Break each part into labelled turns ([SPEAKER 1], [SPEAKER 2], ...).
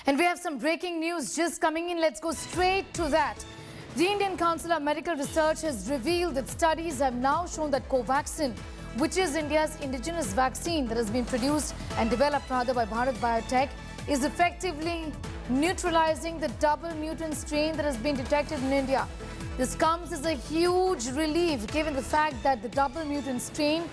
[SPEAKER 1] And we have some breaking news just coming in. Let's go straight to that. The Indian Council of Medical Research has revealed that studies have now shown that Covaxin, which is India's indigenous vaccine that has been produced and developed rather by Bharat Biotech, is effectively neutralizing the double mutant strain that has been detected in India. This comes as a huge relief given the fact that the double mutant strain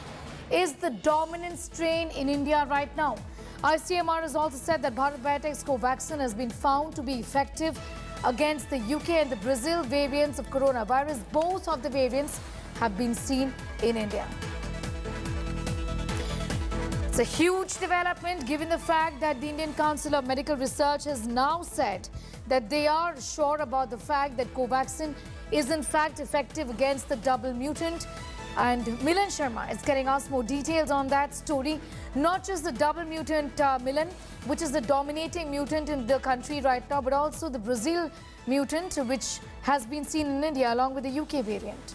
[SPEAKER 1] is the dominant strain in India right now. ICMR has also said that Bharat Biotech's Covaxin has been found to be effective against the UK and the Brazil variants of coronavirus. Both of the variants have been seen in India. It's a huge development given the fact that the Indian Council of Medical Research has now said that they are sure about the fact that Covaxin is in fact effective against the double mutant. And Milan Sharma is getting us more details on that story. Not just the double mutant, Milan, which is the dominating mutant in the country right now, but also the Brazil mutant, which has been seen in India along with the UK variant.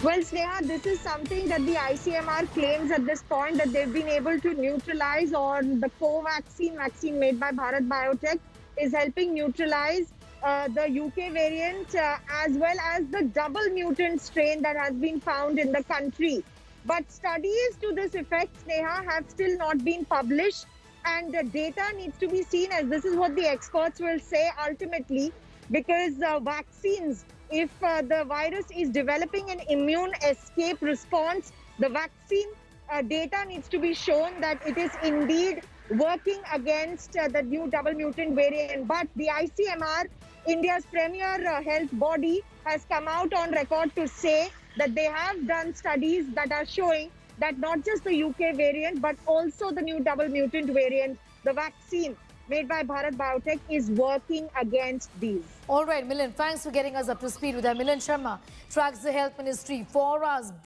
[SPEAKER 2] Well, Sneha, this is something that the ICMR claims at this point, that they've been able to neutralize, or the Covaxin vaccine made by Bharat Biotech is helping neutralize the UK variant as well as the double mutant strain that has been found in the country. But studies to this effect, Sneha, have still not been published, and the data needs to be seen, as this is what the experts will say ultimately, because vaccines, if the virus is developing an immune escape response, the vaccine data needs to be shown that it is indeed working against the new double mutant variant. But the ICMR, India's premier health body, has come out on record to say that they have done studies that are showing that not just the UK variant, but also the new double mutant variant, the vaccine made by Bharat Biotech, is working against these.
[SPEAKER 1] All right, Milan, thanks for getting us up to speed with that. Milan Sharma tracks the health ministry for us.